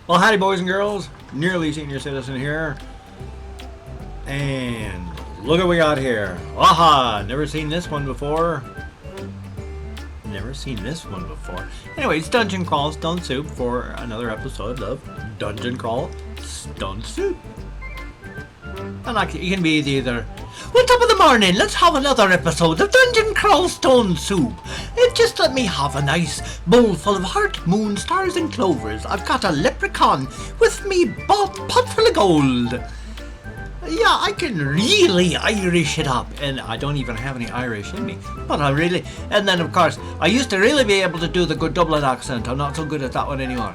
Well, howdy, boys and girls. Nearly senior citizen here. And look what we got here. Aha! Never seen this one before. Never seen this one before. Anyway, it's Dungeon Crawl Stone Soup for another episode of Dungeon Crawl Stone Soup. And like, you can be either, well, top of the morning, let's have another episode of Dungeon Crawl Stone Soup. Just let me have a nice bowl full of heart, moon, stars, and clovers. I've got a leprechaun with me pot full of gold. Yeah, I can really Irish it up, and I don't even have any Irish in me, but I really, and then of course, I used to really be able to do the good Dublin accent. I'm not so good at that one anymore.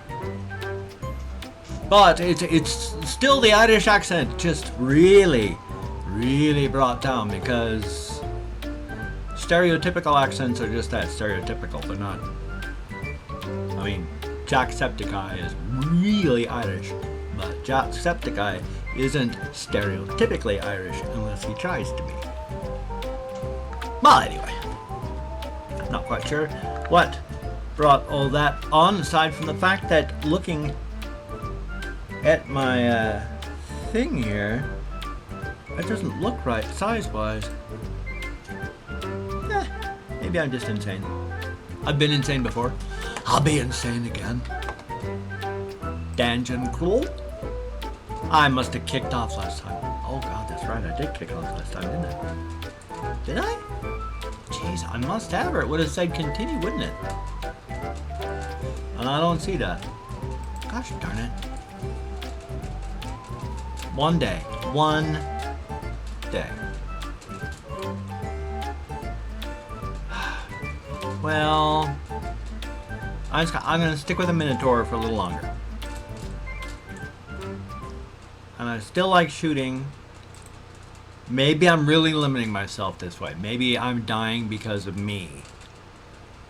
But it's still the Irish accent, just really brought down, because stereotypical accents are just that, stereotypical. They're not, I mean, Jacksepticeye is really Irish, but Jacksepticeye isn't stereotypically Irish unless he tries to be. Well, anyway, not quite sure what brought all that on, aside from the fact that looking at my thing here, it doesn't look right size-wise. Maybe I'm just insane. I've been insane before. I'll be insane again. Dungeon Crawl? I must have kicked off last time. Oh god, that's right, I did kick off last time, didn't I? Did I? Jeez, I must have, or it would have said continue, wouldn't it? And I don't see that. Gosh darn it. One day. Well, I'm going to stick with a Minotaur for a little longer. And I still like shooting. Maybe I'm really limiting myself this way. Maybe I'm dying because of me.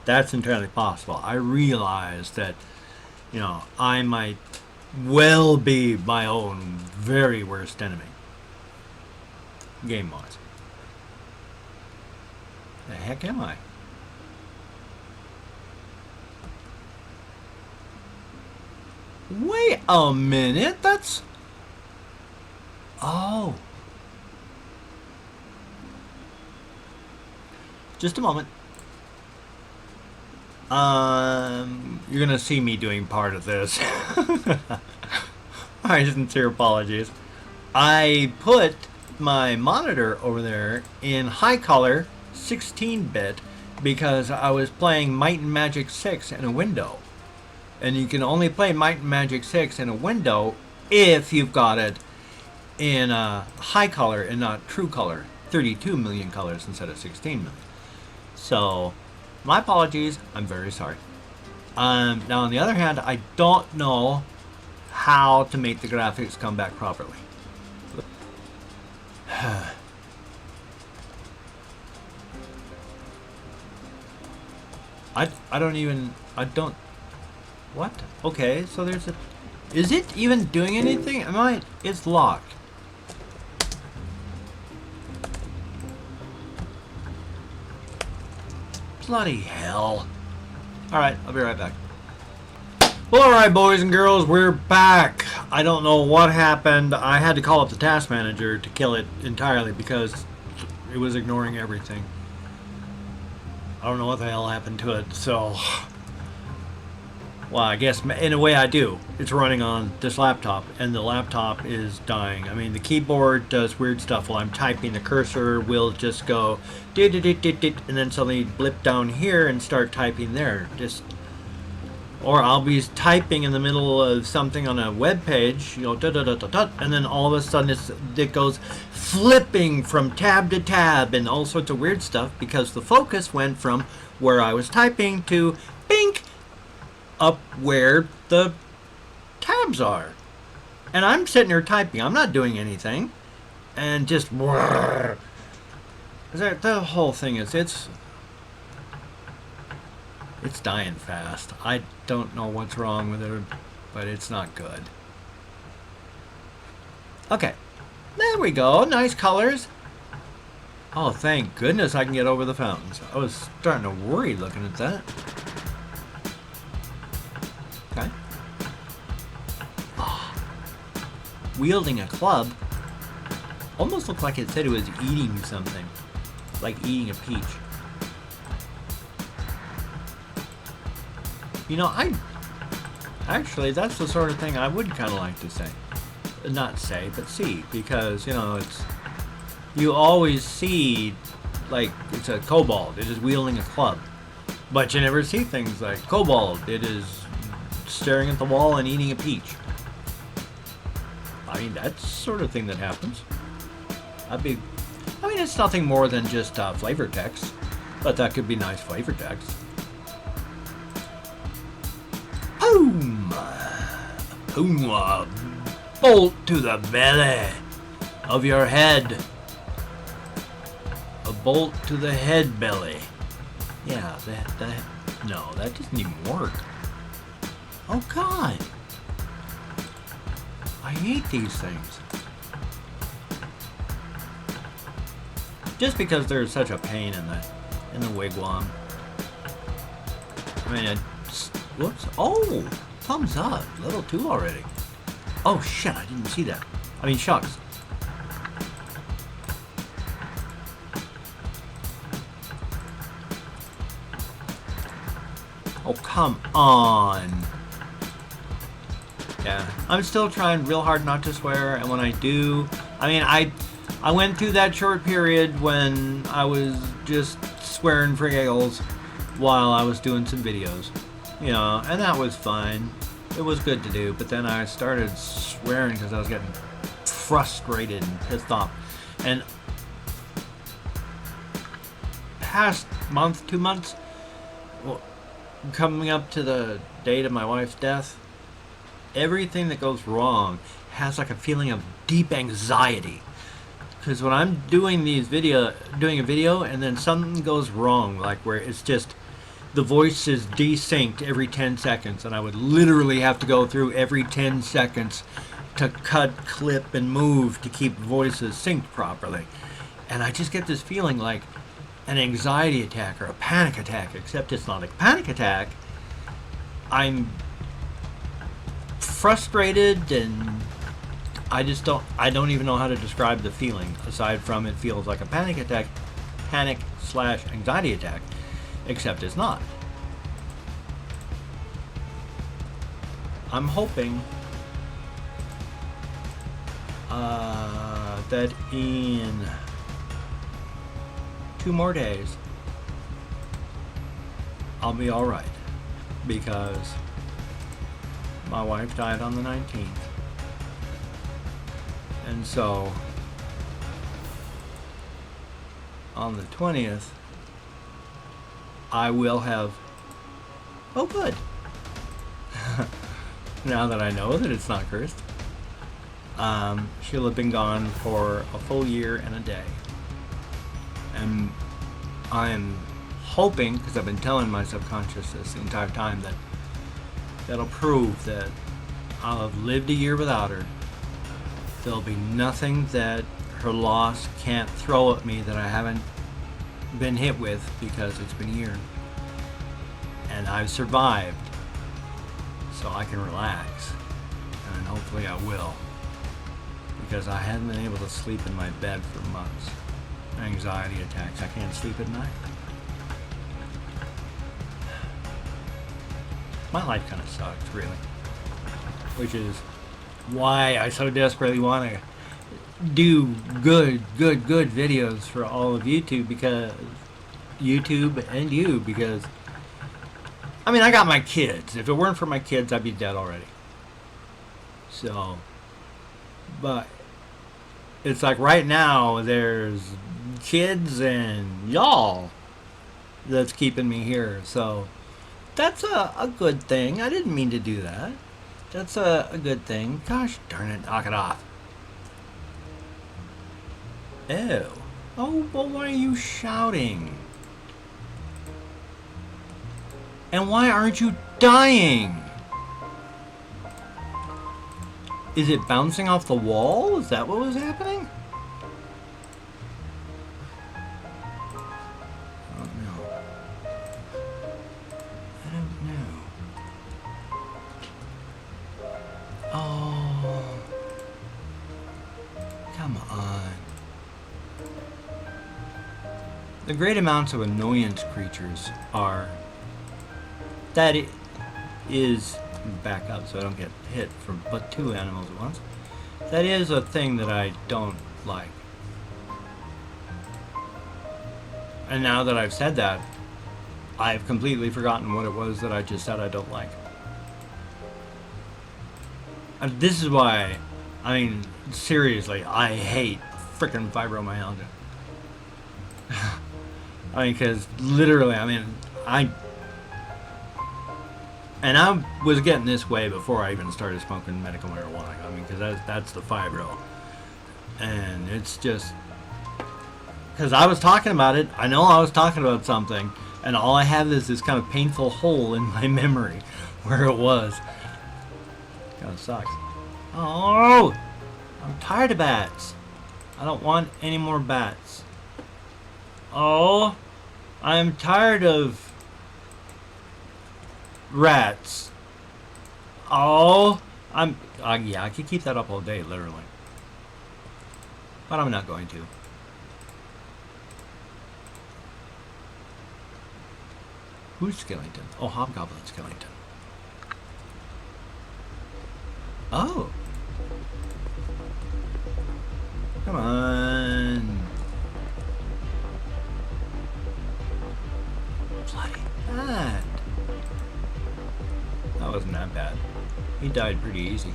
That's entirely possible. I realize that, you know, I might well be my own very worst enemy. Game-wise. The heck am I? Wait a minute, that's... Oh. Just a moment. You're gonna see me doing part of this. My sincere apologies. I put my monitor over there in high color 16-bit because I was playing Might and Magic 6 in a window. And you can only play Might and Magic 6 in a window if you've got it in high color and not true color. 32 million colors instead of 16 million. So, my apologies. I'm very sorry. Now, on the other hand, I don't know how to make the graphics come back properly. I don't... What? Okay, so there's a... Is it even doing anything? It's locked. Bloody hell. Alright, I'll be right back. Well, alright, boys and girls, we're back. I don't know what happened. I had to call up the task manager to kill it entirely because it was ignoring everything. I don't know what the hell happened to it, so... Well, I guess in a way I do. It's running on this laptop, and the laptop is dying. I mean, the keyboard does weird stuff while I'm typing. The cursor will just go dit, and then suddenly blip down here and start typing there. Just, or I'll be typing in the middle of something on a web page, you know, and then all of a sudden it goes flipping from tab to tab and all sorts of weird stuff because the focus went from where I was typing to bink up where the tabs are. And I'm sitting here typing. I'm not doing anything. And just... The whole thing is... It's dying fast. I don't know what's wrong with it, but it's not good. Okay. There we go. Nice colors. Oh, thank goodness I can get over the fountains. I was starting to worry looking at that. Okay. wielding a club. Almost looked like it said it was eating something. Like eating a peach. You know, actually, that's the sort of thing I would kind of like to say. Not say, but see. Because, you know, you always see, like, it's a kobold. It is wielding a club. But you never see things like kobold. It is staring at the wall and eating a peach. I mean, that's the sort of thing that happens. I mean, it's nothing more than just flavor text. But that could be nice flavor text. Boom! Boom! Bolt to the belly of your head. A bolt to the head belly. Yeah, no, that doesn't even work. Oh God! I hate these things. Just because they're such a pain in the wigwam. I mean, whoops! Oh, thumbs up, level 2 already. Oh shit! I didn't see that. I mean, shucks. Oh, come on. Yeah, I'm still trying real hard not to swear, and when I do, I mean, I went through that short period when I was just swearing for giggles while I was doing some videos. You know, and that was fine. It was good to do, but then I started swearing because I was getting frustrated and pissed off. And past month, 2 months, well, coming up to the date of my wife's death, everything that goes wrong has like a feeling of deep anxiety. Because when I'm doing a video and then something goes wrong, like where it's just the voice is desynced every 10 seconds, and I would literally have to go through every 10 seconds to cut, clip, and move to keep voices synced properly. And I just get this feeling like an anxiety attack or a panic attack, except it's not a panic attack. I'm frustrated, and I don't even know how to describe the feeling aside from it feels like a panic / anxiety attack, except it's not. I'm hoping that in 2 more days I'll be alright, because my wife died on the 19th, and so on the 20th I will have, oh good, now that I know that it's not cursed, she'll have been gone for a full year and a day. And I'm hoping, because I've been telling my subconscious this the entire time, that that'll prove that I'll have lived a year without her. There'll be nothing that her loss can't throw at me that I haven't been hit with, because it's been a year. And I've survived, so I can relax. And hopefully I will, because I haven't been able to sleep in my bed for months. Anxiety attacks. I can't sleep at night. My life kind of sucks, really. Which is why I so desperately want to do good videos for all of YouTube, because because I mean, I got my kids. If it weren't for my kids, I'd be dead already. So, but it's like right now there's kids and y'all that's keeping me here. So that's a good thing. I didn't mean to do that. That's a good thing. Gosh darn it, knock it off. Ew. Oh, well, why are you shouting? And why aren't you dying? Is it bouncing off the wall? Is that what was happening? Oh no. I don't know. Oh. The great amounts of annoyance creatures are that it is back up so I don't get hit from but two animals at once. That is a thing that I don't like. And now that I've said that, I've completely forgotten what it was that I just said I don't like. And this is why, I mean, seriously, I hate frickin' fibromyalgia. I mean, because literally, I mean, I was getting this way before I even started smoking medical marijuana. I mean, because that's the fibro. And it's just, because I was talking about it, I know I was talking about something, and all I have is this kind of painful hole in my memory where it was. Kind of sucks. Oh, I'm tired of bats. I don't want any more bats. Oh, I'm tired of rats. Oh, yeah, I could keep that up all day, literally. But I'm not going to. Who's Skellington? Oh, Hobgoblin Skellington. Oh. Come on. Bloody bad. That wasn't that bad. He died pretty easy.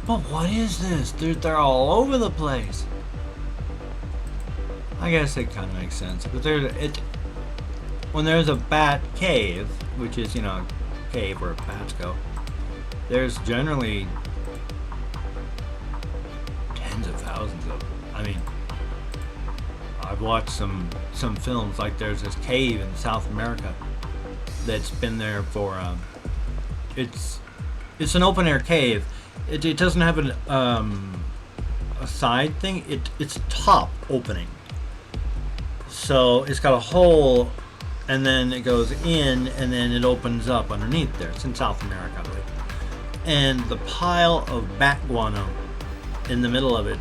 But what is this? They're all over the place. I guess it kind of makes sense. But when there's a bat cave, which is, a cave where bats go, there's generally tens of thousands of them. I mean, I've watched some films, like there's this cave in South America that's been there for, it's an open air cave. It doesn't have a side thing. It's top opening. So it's got a hole, and then it goes in, and then it opens up underneath there. It's in South America, I believe. And the pile of bat guano in the middle of it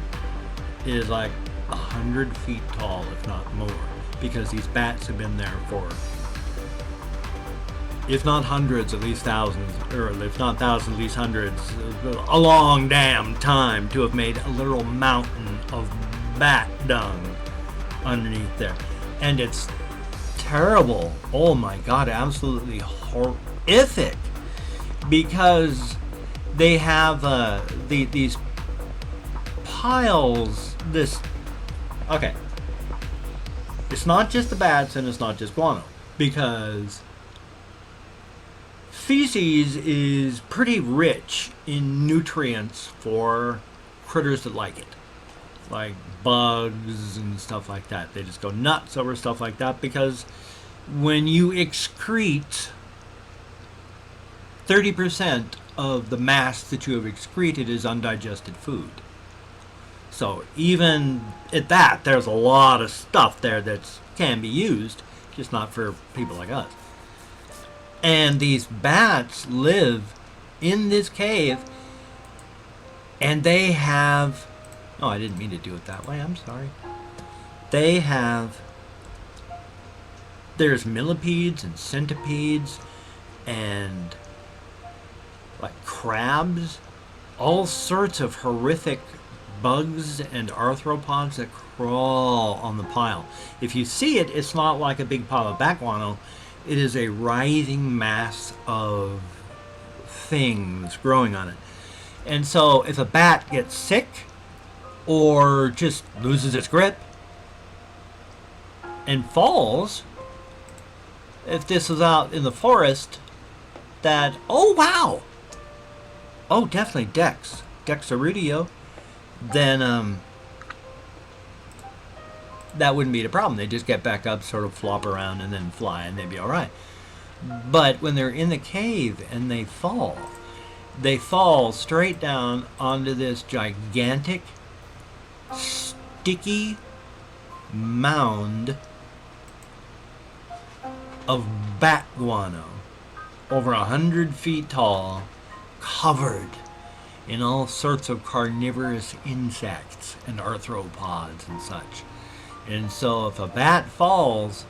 is like 100 feet tall, if not more, because these bats have been there for, if not hundreds, at least thousands, or if not thousands, at least hundreds, a long damn time to have made a literal mountain of bat dung underneath there. And it's terrible. Oh my god, absolutely horrific, because they have these piles. Okay, it's not just the bats and it's not just guano, because feces is pretty rich in nutrients for critters that like it, like bugs and stuff like that. They just go nuts over stuff like that, because when you excrete 30% of the mass that you have excreted is undigested food. So even at that, there's a lot of stuff there that can be used, just not for people like us. And these bats live in this cave, and they have, oh, I didn't mean to do it that way, I'm sorry. There's millipedes and centipedes and like crabs, all sorts of horrific bugs and arthropods that crawl on the pile. If you see it, it's not like a big pile of bat guano. It is a writhing mass of things growing on it. And so if a bat gets sick or just loses its grip and falls, if this is out in the forest, that, oh wow, oh definitely Dexarudio, then that wouldn't be the problem. They just get back up, sort of flop around, and then fly, and they'd be all right. But when they're in the cave and they fall straight down onto this gigantic, sticky mound of bat guano, over 100 feet tall, covered in all sorts of carnivorous insects and arthropods and such. And so if a bat falls,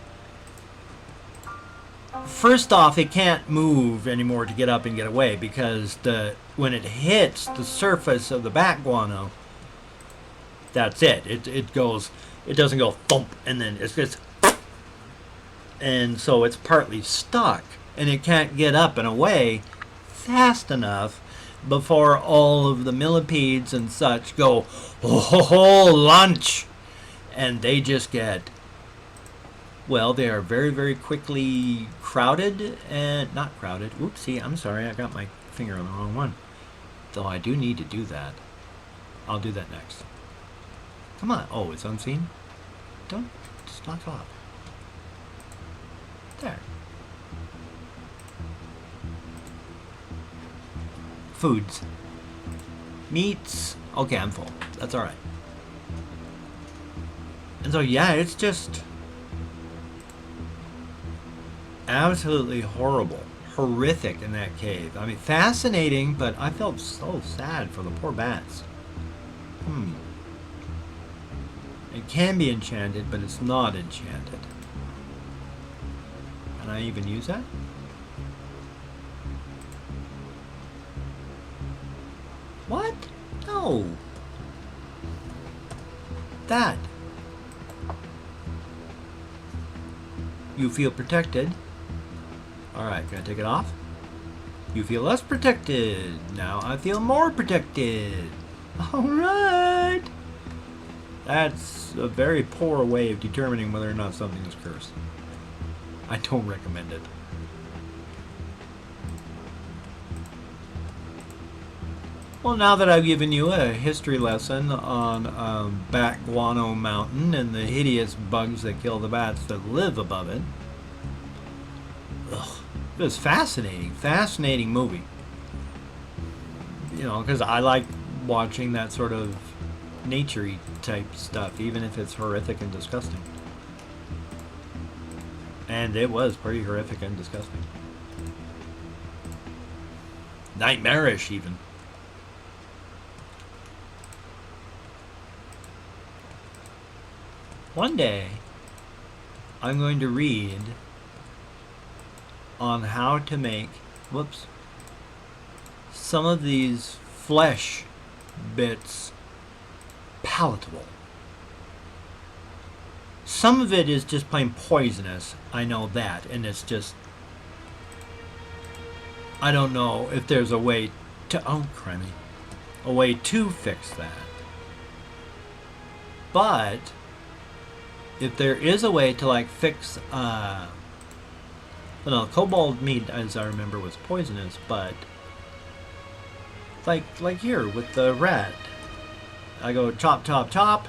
first off, it can't move anymore to get up and get away, because when it hits the surface of the bat guano, that's it. It goes. It doesn't go thump and then it's just, and so it's partly stuck, and it can't get up and away fast enough before all of the millipedes and such go, oh, lunch, and they just get, well, they are very, very quickly crowded, and not crowded. Oopsie, I'm sorry, I got my finger on the wrong one. Though I do need to do that. I'll do that next. Come on. Oh, it's unseen? Don't, just knock it off. There. Foods. Meats. Okay, I'm full. That's alright. And so, yeah, it's just absolutely horrible. Horrific in that cave. I mean, fascinating, but I felt so sad for the poor bats. It can be enchanted, but it's not enchanted. Can I even use that? What? No. That. You feel protected. Alright, can I take it off? You feel less protected. Now I feel more protected. Alright. That's a very poor way of determining whether or not something is cursed. I don't recommend it. Well, now that I've given you a history lesson on Bat Guano Mountain and the hideous bugs that kill the bats that live above it, it was fascinating. Fascinating movie. You know, because I like watching that sort of nature-y type stuff, even if it's horrific and disgusting. And it was pretty horrific and disgusting. Nightmarish, even. One day, I'm going to read on how to make, some of these flesh bits palatable. Some of it is just plain poisonous, I know that, and it's just, I don't know if there's a way to, oh criminy, a way to fix that. But if there is a way to like fix, well, cobalt meat, as I remember, was poisonous, but like here with the rat, I go chop, chop, chop,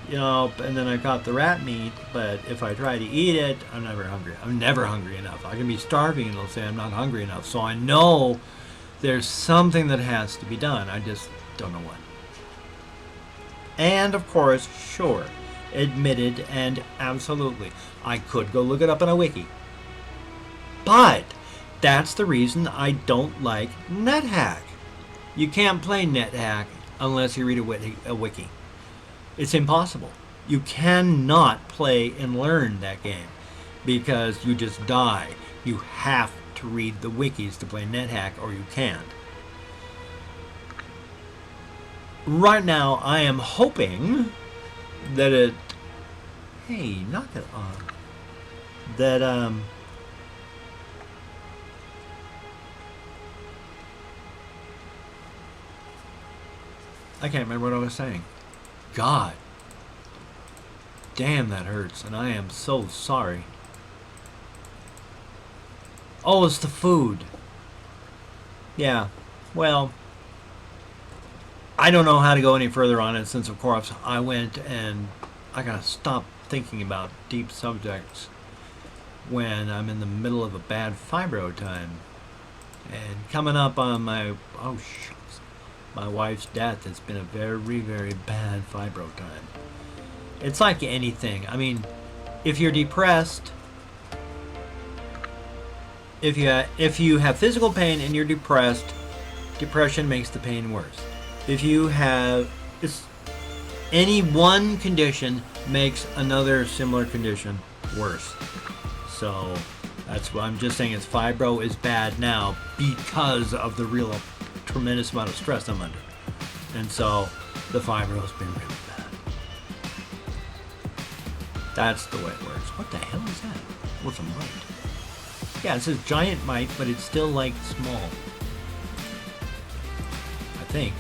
you know, and then I got the rat meat, but if I try to eat it, I'm never hungry. I'm never hungry enough. I can be starving and they'll say I'm not hungry enough. So I know there's something that has to be done. I just don't know what. And of course, sure, admitted and absolutely, I could go look it up on a wiki. But that's the reason I don't like NetHack. You can't play NetHack unless you read a wiki. It's impossible. You cannot play and learn that game because you just die. You have to read the wikis to play NetHack or you can't. Right now, I am hoping that it... Hey, knock it off. That, I can't remember what I was saying. God. Damn, that hurts, and I am so sorry. Oh, it's the food. Yeah, well, I don't know how to go any further on it since, of course, I went and I gotta stop thinking about deep subjects when I'm in the middle of a bad fibro time. And coming up on my, oh shucks, my wife's death, it's been a very, very bad fibro time. It's like anything. I mean, if you're depressed, if you have physical pain and you're depressed, depression makes the pain worse. If you have any one condition makes another similar condition worse. So that's what I'm just saying, is fibro is bad now because of the real tremendous amount of stress I'm under. And so the fibro has been really bad. That's the way it works. What the hell is that? What's a mite? Yeah, it says giant mite, but it's still like small. I think.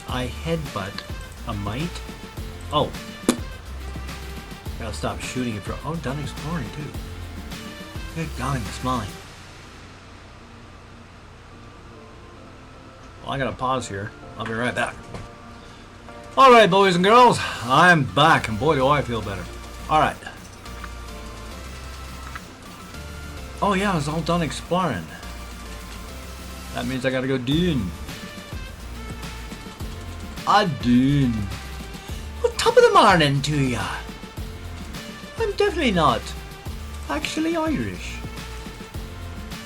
I headbutt a mite? Oh. Gotta stop shooting it for. Oh, done exploring too. Good God, it's mine. Well, I gotta pause here. I'll be right back. Alright, boys and girls, I'm back, and boy do I feel better. Alright. Oh yeah, I was all done exploring. That means I gotta go dune. Dune. Well, top of the morning to ya. I'm definitely not actually Irish.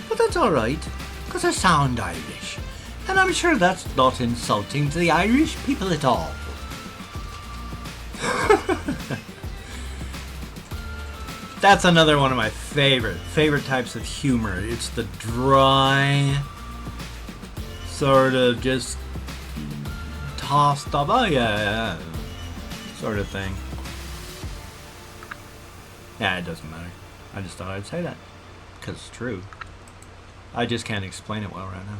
But that's alright, because I sound Irish. And I'm sure that's not insulting to the Irish people at all. That's another one of my favorite types of humor. It's the dry, sort of just tossed up, oh yeah, sort of thing. Yeah, it doesn't matter. I just thought I'd say that, because it's true. I just can't explain it well right now.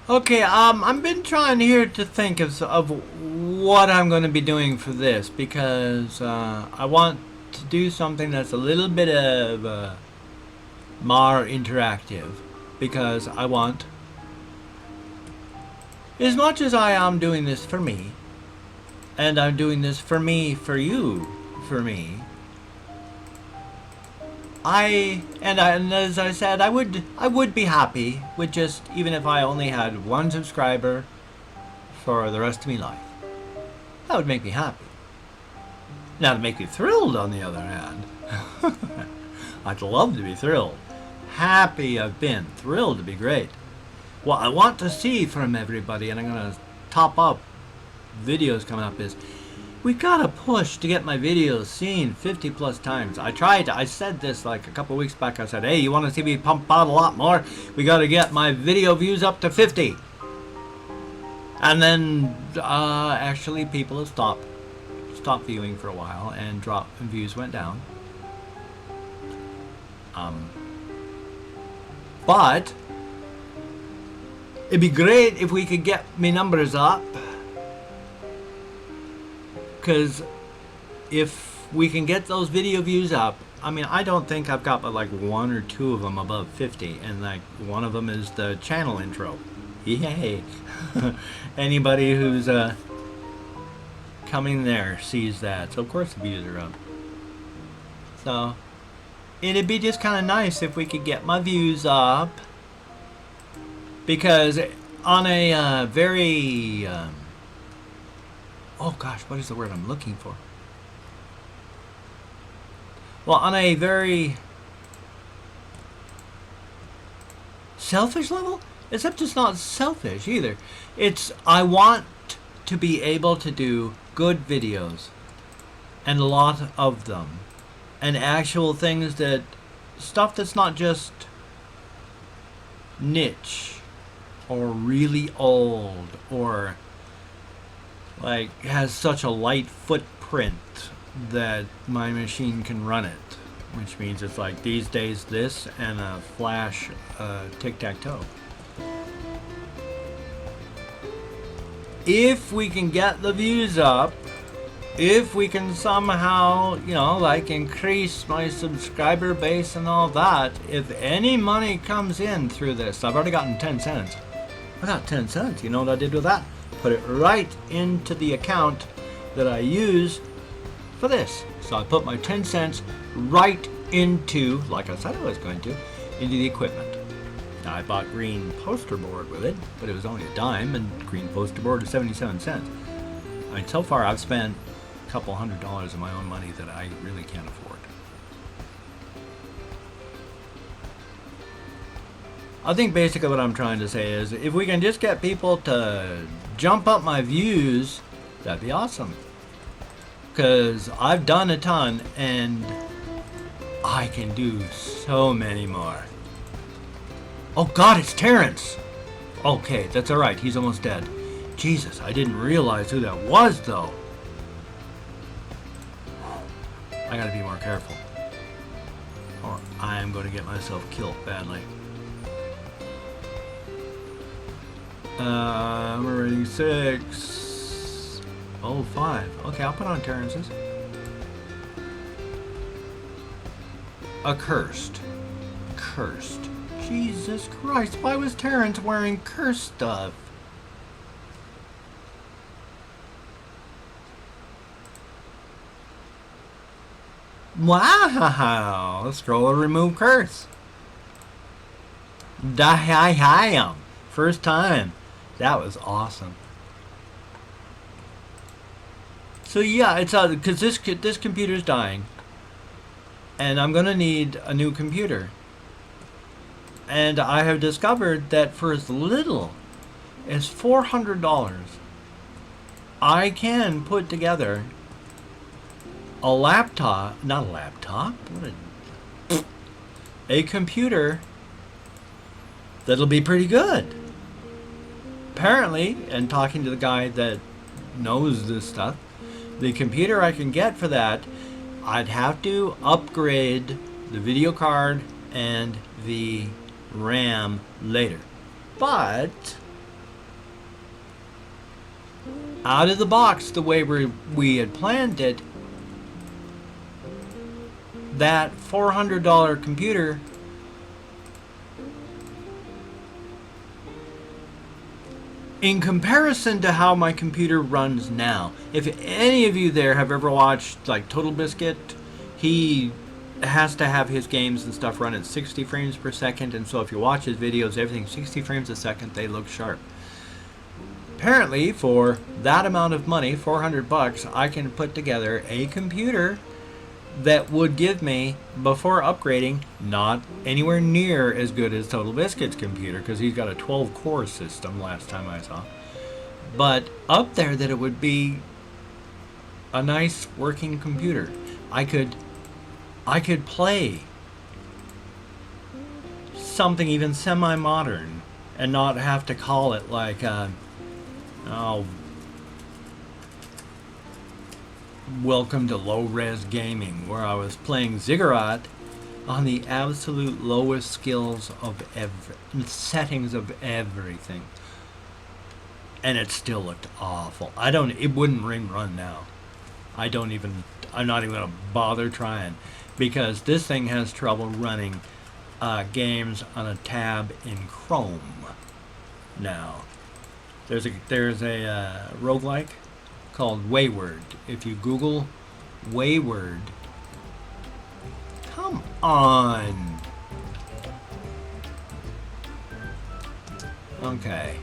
Okay, I've been trying here to think of what I'm going to be doing for this, because I want to do something that's a little bit of more interactive, because I want, as much as I am doing this for me, and I'm doing this for me, for you, for me, and as I said, I would be happy with just, even if I only had one subscriber for the rest of my life. That would make me happy. Now, to make me thrilled, on the other hand, I'd love to be thrilled. Happy I've been. Thrilled to be great. What I want to see from everybody, and I'm going to top up videos coming up, is we gotta push to get my videos seen 50 plus times. I said this like a couple weeks back. I said, hey, you want to see me pump out a lot more? We gotta get my video views up to 50. And then actually people have stopped viewing for a while, and views went down. But it'd be great if we could get me numbers up. Because if we can get those video views up, I mean, I don't think I've got but like one or two of them above 50, and like one of them is the channel intro. Yay! Anybody who's coming there sees that, so of course the views are up. So it'd be just kind of nice if we could get my views up, because on a very oh gosh, what is the word I'm looking for? Well, on a very selfish level, except it's not selfish either. It's, I want to be able to do good videos, and a lot of them, and actual things that, stuff that's not just niche, or really old, or like has such a light footprint that my machine can run it, which means it's like these days this and a flash tic-tac-toe. If we can get the views up, if we can somehow, you know, like increase my subscriber base and all that, if any money comes in through this, I've already gotten 10 cents. I got 10 cents. You know what I did with that? Put it right into the account that I use for this. So I put my 10 cents right into, like I said I was going to, into the equipment. Now I bought green poster board with it, but it was only a dime, and green poster board is 77 cents. I mean, so far I've spent a couple $100 of my own money that I really can't afford. I think basically what I'm trying to say is, if we can just get people to jump up my views, that'd be awesome. Because I've done a ton, and I can do so many more. Oh God, it's Terrence! Okay, that's alright, he's almost dead. Jesus, I didn't realize who that was, though. I gotta be more careful, or I am going to get myself killed badly. We're rating 6. Oh, 5. Okay, I'll put on Terrence's. Accursed. Cursed. Jesus Christ, why was Terrence wearing cursed stuff? Wow! Let's scroll and remove curse. Die. First time. That was awesome. So yeah, it's because this computer's dying, and I'm gonna need a new computer. And I have discovered that for as little as $400, I can put together a laptop, not a laptop, a computer that'll be pretty good. Apparently, and talking to the guy that knows this stuff, the computer I can get for that, I'd have to upgrade the video card and the RAM later. But out of the box, the way we had planned it, that $400 computer in comparison to how my computer runs now. If any of you there have ever watched like Total Biscuit, he has to have his games and stuff run at 60 frames per second, and so if you watch his videos, everything's 60 frames a second, they look sharp. Apparently, for that amount of money, $400, I can put together a computer that would give me, before upgrading, not anywhere near as good as Total Biscuit's computer, because he's got a 12-core system last time I saw, but up there that it would be a nice working computer. I could play something even semi-modern and not have to call it like Welcome to Low-Res Gaming, where I was playing Ziggurat on the absolute lowest skills of settings of everything, and it still looked awful. It wouldn't run now. I'm not even gonna bother trying, because this thing has trouble running games on a tab in Chrome now. There's a roguelike called Wayward. If you Google Wayward, come on. Okay.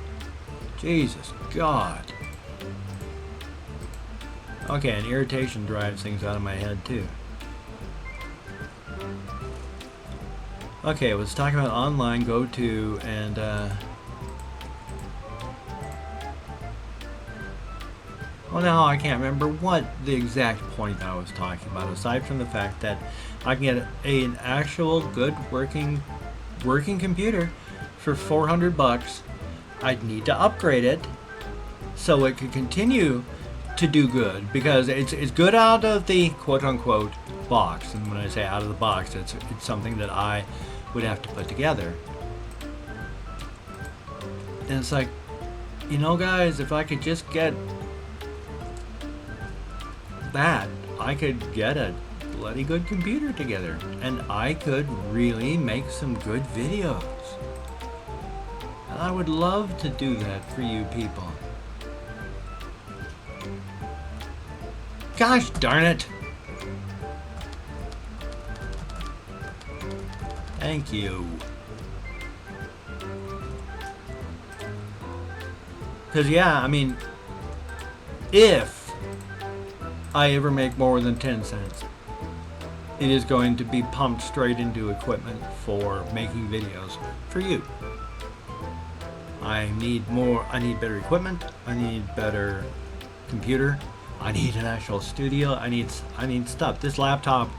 Jesus God. Okay, and irritation drives things out of my head too. Okay, I was talking about online, go to, and well, now I can't remember what the exact point I was talking about, aside from the fact that I can get an actual good working computer for $400. I'd need to upgrade it so it could continue to do good, because it's good out of the quote-unquote box. And when I say out of the box, it's something that I would have to put together. And it's like, you know, guys, if I could just get that, I could get a bloody good computer together, and I could really make some good videos. And I would love to do that for you people. Gosh darn it! Thank you. Because, yeah, I mean, if I ever make more than 10 cents, it is going to be pumped straight into equipment for making videos for you. I need better equipment. I need better computer. I need an actual studio. I need stuff. This laptop,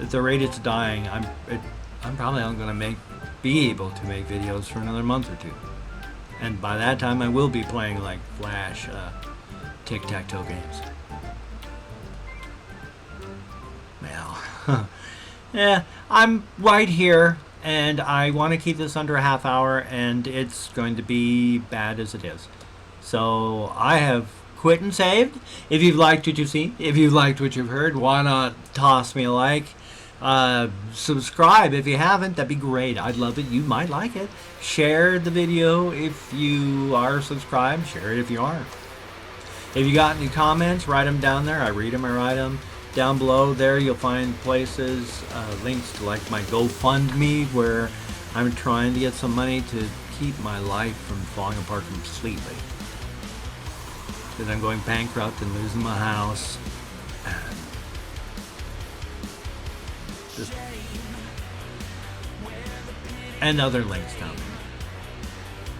at the rate it's dying, I'm probably not going to be able to make videos for another month or two. And by that time, I will be playing like Flash, tic-tac-toe games. Well, yeah, I'm right here, and I want to keep this under a half hour, and it's going to be bad as it is. So I have quit and saved. If you've liked what you've seen, if you've liked what you've heard, why not toss me a like? Subscribe if you haven't. That'd be great. I'd love it. You might like it. Share the video if you are subscribed. Share it if you aren't. If you got any comments, write them down there. I read them. I write them. Down below there you'll find places, links to like my GoFundMe, where I'm trying to get some money to keep my life from falling apart completely. Because I'm going bankrupt and losing my house. And other links down there.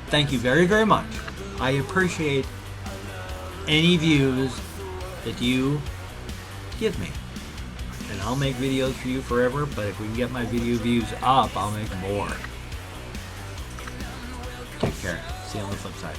Thank you very, very much. I appreciate any views that you give me. And I'll make videos for you forever, but if we can get my video views up, I'll make more. Take care. See you on the flip side.